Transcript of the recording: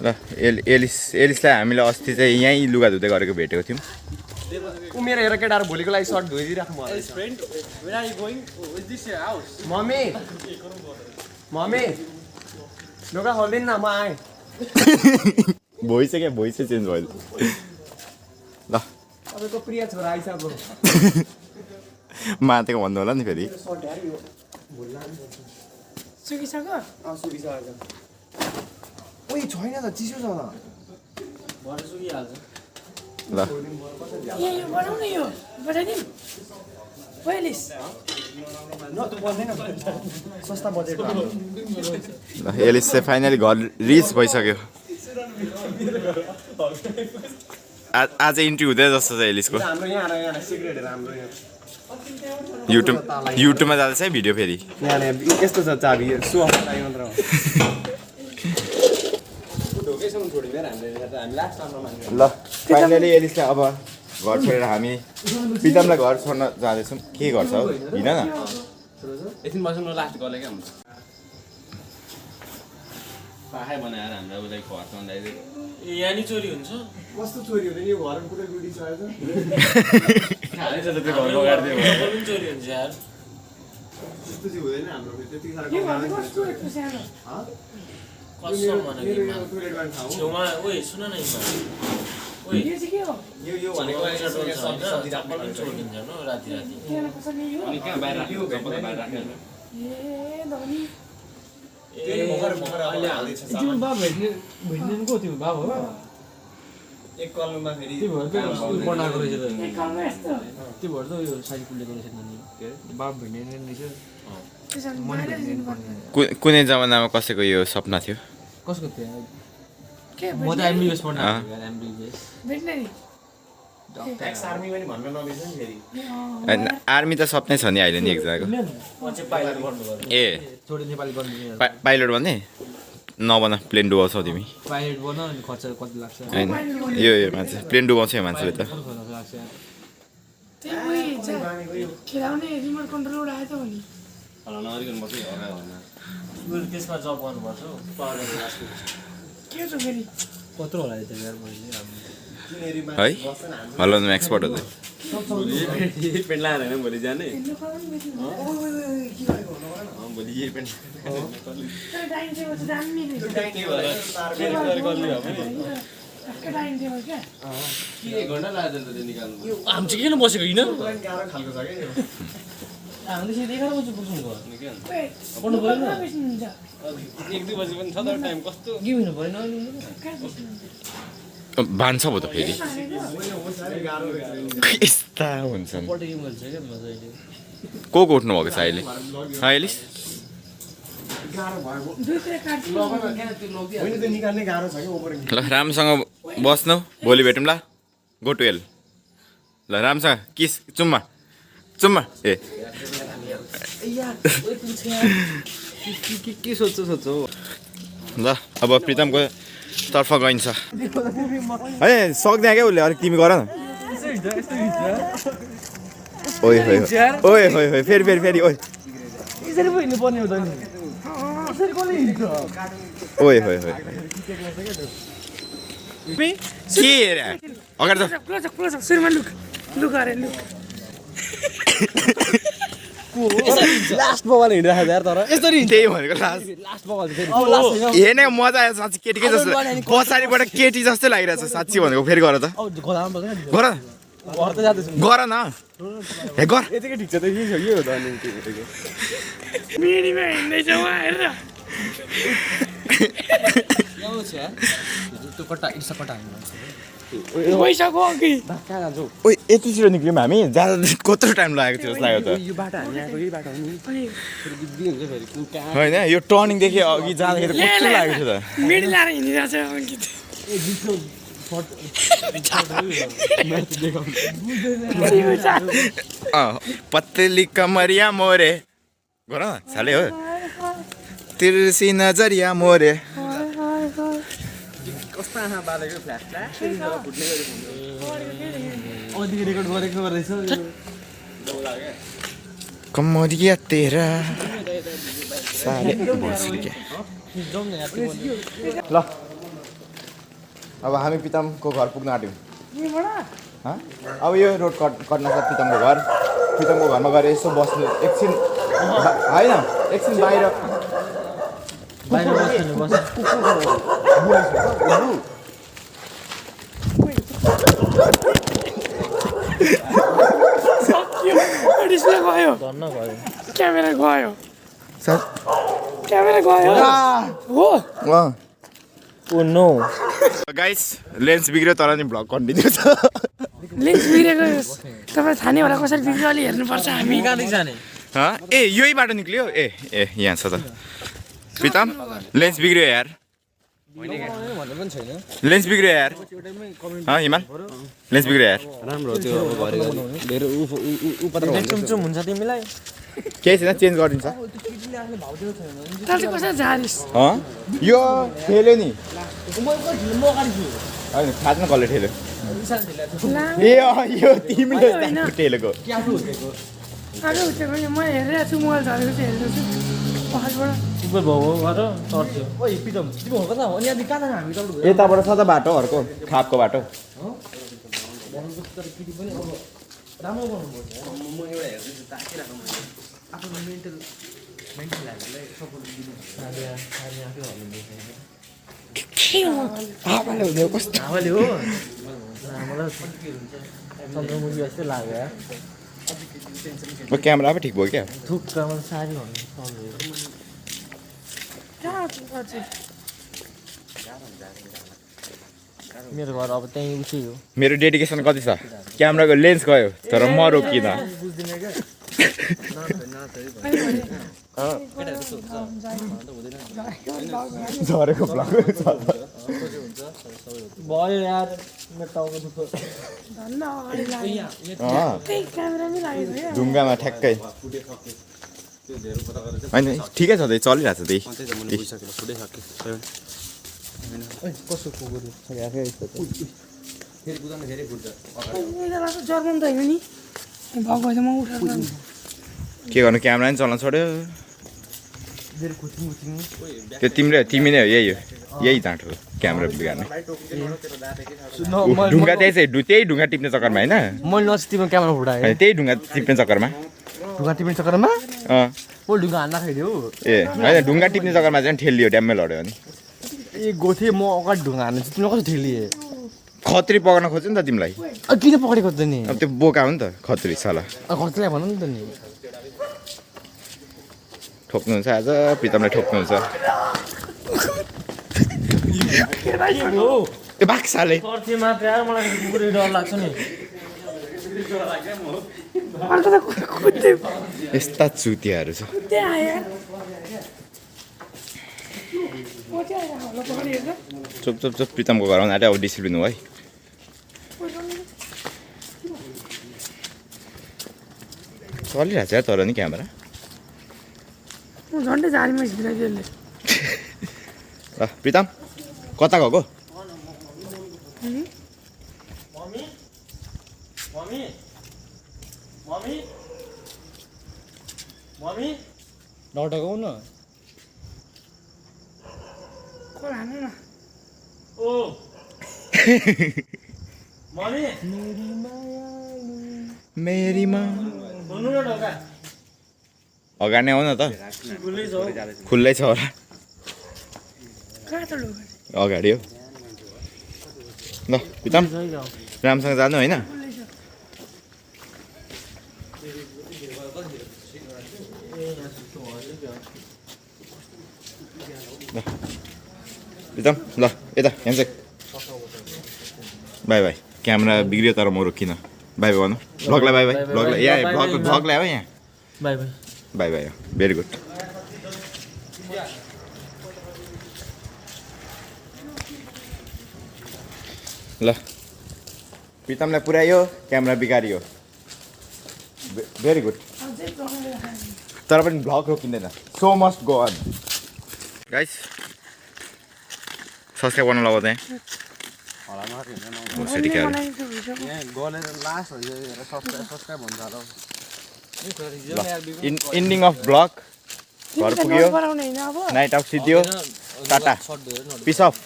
ल एलिसलाई हामीले अस्ति चाहिँ यहीँ लुगा धुँदै गरेको भेटेको थियौँ मेरो हेर केटाहरू भोलिको लागि सर्ट धोइदिइराख्नु मम्मी मम्मी लुगा खोल्दिन न म आएँ भोइस चेन्ज भयो ल तपाईँको प्रिय छोरा आइसक्यो मातेको भन्नु होला नि फेरि सुकिसक्यो सुकिसक्यो ओइ छैन त चिसो छ भरे सुकिहाल्छ ल यो बनाउन यो बजाइदिउँ पहिलिस सस्ता बजेट ल एलिस चाहिँ फाइनली घर रिच भइसक्यो आज इन्ट्री हुँदै जस्तो छ एलिसको हाम्रो यहाँ सिक्रेट राम्रो युट्युबमा जाँदैछ है भिडियो फेरि यहाँ यस्तो छ चाबी सो लागि मात्र हो ल फाइनली एलिसलाई अब घर छोडेर हामी प्रितमलाई घर छोड्न जाँदैछौँ के गर्छ हौ हिँड न एकछिन बस्नु न लास्ट गले क्या हुन्छ पाखै बनाएर हामीलाई उसलाई घर चलाउँदाखेरि ए यहाँ नि चोरी हुन्छ कस्तो चोरी हुँदैन यो घरमा कुनै गुडी छ आज खालै छ त त्यो घर बगार्दियो पनि चोरी हुन्छ यार त्यस्तो चाहिँ हुँदैन हाम्रो त्यति साह्रो यो घरको कस्तो यस्तो सानो कसम भन कि छेउमा ओइ सुन न इमा ओइ यो चाहिँ के हो यो भनेको एक्स्ट्रा डोल छ हैन चप्पल पनि छोडिदिन्छ न राति यहाँ कसरी यो अनि कहाँ बाहिर राख्यो चप्पल बाहिर राख्यो ए धनी त्यही मगर अहिले हाल्दैछ त्यो बाब भेट्नेको त्यो बाब हो एक कलमा फेरि त्यो भएर बनाएको रहेछ त एक कलमा यस्तो त्यो भएर त यो साइज कुलेको रहेछ नि के अरे बाब भेट्ने रहेछ त्यसरी मारेर दिनुपर्ने कुनै जमानामा कसैको यो सपना थियो कसको थियो के म त एमबिबिएस पढ्न आएको एमबिबिएस भेट्ने नि एक्स आर्मी पनि भन्न नबिर्छ नि फेरि आर्मी त सपनै छ नि अहिले नि एकजनाको पछि पाइलट गर्नु पर्यो ए छोडे नेपाली गर्नु पाइलट भन्ने नबना प्लेन डुबाउँछौ तिमी पाइलट बन अनि खर्च कति लाग्छ होइन यो मान्छे प्लेन डुबाउँछ यो मान्छेले त लाग्छ त्यही उयो खेलाउने रिमोट कन्ट्रोल आयो त भने होला नगरिकन बस्यो हरायो भने त्यसमा जब गर्नुपर्छ पावर के छ फेरि कत्रो होला त्यो यार मैले है हल्लाउनु एक्सपर्ट हो त पेन्ट लाएर होइन भोलि जाने हेर्नु पर्यो नि बेसी भोलि यही पेन्ट तर डाइनिङ टेबल चाहिँ दामी रहेछ टक्कै डाइनिङ टेबल क्या के घन्टा लाग्यो त त्यो निकाल्नु हामी चाहिँ किन बसेको होइन गाह्रो खालको छ क्या हामीले चाहिँ 11 बजे बस्नु भयो पढ्नु पर्यो नि बेच्नुहुन्छ 1-2 बजे पनि छ त टाइम कस्तो के हुनु भएन कहाँ बेच्नुहुन्छ भान्छ भयो त फेरि यस्ता हुन्छन् पल्ट गेम गर्छ क्या मजाले को उठ्नु भएको छ अहिले एलिस गाह्रो भयो दुईतिर काट्छु होइन त्यो निकाल्ने गाह्रो छ कि ओभर ल राम्रोसँग बस्नु भोलि भेटौँ ल गो टु एल ल राम्रोसँग किस चुम्मा चुम्मा ए के सोध्छौ ल अब प्रितमको तर्फ गइन्छ है सक्दैन क्या उसले अलिक तिमी गर न ओइ ओइ ओइ ओइ ओइ फेरि फेरि फेरि ओइ यसरी पो हिँड्नुपर्ने हो त नि यसरी कसले हिँड्छ ओइ ओइ ओइ के रे अगाडि क्लोज सुरुमा लुक लुक अरे लुक लास्ट बल हिँडिरहेको यार तर यसरी त्यही भनेको लास्ट लास्ट बल फेरि हेर्ने मजा आयो साँच्ची केटीकै जस्तो पछाडिबाट केटी जस्तै लागिरहेछ साँच्ची भनेको फेरि गर त घोडामा बस्दैन गर घर त जाँदैछु गर न हे गर यतिकै ठिक छ त यो हो त अनि मिडीमा हिँड्दैछ उहाँ हेरेर त्यो कट्टा इट्स कट्टा पैसाको अघि कहाँ जान्छौ ओइ यति छिटो निक्ल्यौँ हामी जाँदा कत्रो टाइम लागेको थियो जस्तो लाग्यो त यो बाटो हामी आएको यही बाटो हो नि अनि फेरि बिग्री हुन्छ फेरि कहाँ होइन यो टर्निङदेखि अघि जाँदाखेरि कस्तो लागेको थियो त मिडी लाएर हिँडिरहेछ अङ्कित पतली कमरिया मोरे गर न साले हो तिर्सी नजरिया मोरे कस्तो आँखा बालेको फ्ल्यास अघि रेकर्ड गरेको रहेछ कमरिया तेरा साले ल अब हामी प्रितमको घर पुग्न आँट्यौँ यहीँबाट हँ? अब यो रोड कट्न छ प्रितमको घरमा गएर यसो बस्नु एकछिन होइन एकछिन बाहिर बाहिर बस्नु बस डिस्प्ले गयो धन्न भयो क्यामेरा गयो सर क्यामेरा गयो हो ओ नो गाइस लेन्स बिग्रियो तर नि भ्लग कन्टिन्यू छ लेन्स बिग्रेको तपाईँ थाहा नै होला कसरी बिग्रियो अलि हेर्नुपर्छ हामी कहाँदेखि जाने हँ ए यही बाटो निक्लियो ए यहाँ छ त प्रितम लेन्स बिग्रियो यार भन्ने पनि छैन लेन्स बिग्रियो यार हिमाल लेन्स बिग्रियो यार राम्रो हो त्यो अब घरि धेरै चुमचुम हुन्छ तिमीलाई केही छैन चेन्ज गरिदिन्छ चाहिँ कसरी झारिस यो ठेल्यो नि होइन थाहा छैन कसले ठेल्यो ए यो तिमीले ठेलेको आगो उठेको म हेरिरहेको छु मोबाइल झरेको चाहिँ हेर्दैछु पछाडिबाट सुपर भाउ गर चढ्थ्यो ओइ पिटम तिमी हो कता हो अनि अनि कहाँ हामी तपाईँ यताबाट छ त बाटो अर्को खापको बाटो राम्रो गर्नुपर्छ म एउटा हेर्दैछु ताकिरहेको आफ्नो मेन्टल हेल्थलाई सपोर्ट दिनु हावाले हुने कस्तो हावाले हो मलाई चन्द्रमुखी जस्तै लाग्यो क्यामेरा पो ठिक भयो क्या थुक्कामा सारी भन्नु मेरो घर अब त्यहीँ उठ्यो हो मेरो डेडिकेसन कति छ क्यामेराको लेन्स गयो तर म रोकिनँ झरेको ब्लग भयो यार मेरो टाउको दुख्यो धन्न अगाडि लाग्यो त्यही क्यामेरामै लागेको क्या ढुङ्गामा ठ्याक्कै होइन ठिकै छ त्यही चलिरहेको छ त्यही कसो कुकुर जर्मन त होइन नि भएको चाहिँ म उठाएर के गर्नु क्यामेरा नि चल्न छोड्यो त्यो तिमी नै हो यही जाँट हो क्यामेरा बिगार्ने ढुङ्गा त्यही ढुङ्गा टिप्ने चक्करमा होइन मैले नचितिमा क्यामेरा फुटाएँ त्यही ढुङ्गा टिप्ने चक्करमा ढुङ्गा टिप्ने चक्करमा अँ ओ ढुङ्गा हान्दाखेरि हो ए होइन ढुङ्गा टिप्ने चक्करमा चाहिँ ठेलियो ड्याममै लड्यो अनि ए गोथे म अगाडि ढुङ्गा हान्नु तिमीलाई कसो ठेलिए खत्री पकाउन खोज्यो नि त तिमीलाई किन पक्रेको त नि अब त्यो बोका हो नि त खत्री साला खर्चलाई भन नि त नि ठोक्नुहुन्छ आज प्रितमलाई ठोक्नुहुन्छ ए बाक्साले खर्चे मात्र यार मलाई कुकुरले डर लाग्छ नि अर्को त कुद्दै यस्ता चुतियाहरू छ कुद्दै आयो चुप चुप चुप प्रितमको घरमा आँट्यो अब डिसिप्लिन हो है चलिरहेको छ यार तर नि क्यामेरा म झन्डै झारीमा झिकिरहेको यसले ल प्रितम कता गएको नटकाउ न कल हान्नु न ओ मम्मी मेरीमा हुनु न ढोका अगाडि नै आउ न त खुल्लै छ होला कहाँ त ढोका अगाडि हो ल प्रितम रामसँग जानु होइन ल प्रितम ल यता ह्यान्डसेक बाई बाई क्यामेरा बिग्रियो तर म रोकिनँ बाई बाई भन्नु भ्लगलाई बाई बाई भ्लगलाई यहाँ भ्लगलाई हो यहाँ bye bye bye bye very good ल प्रितमलाई पुऱ्यायो क्यामेरा बिगारियो भेरी गुड तर पनि भ्लग रोकिँदैन so must go on guys subscribe गर्नु लगाउँदा यहाँ गलेर लास्ट हो यो सब्सक्राइब हुन्छ होला इन्डिङ अफ भ्लग घर पुग्यो नाइट आउट सिद्धियो टाटा पिस अफ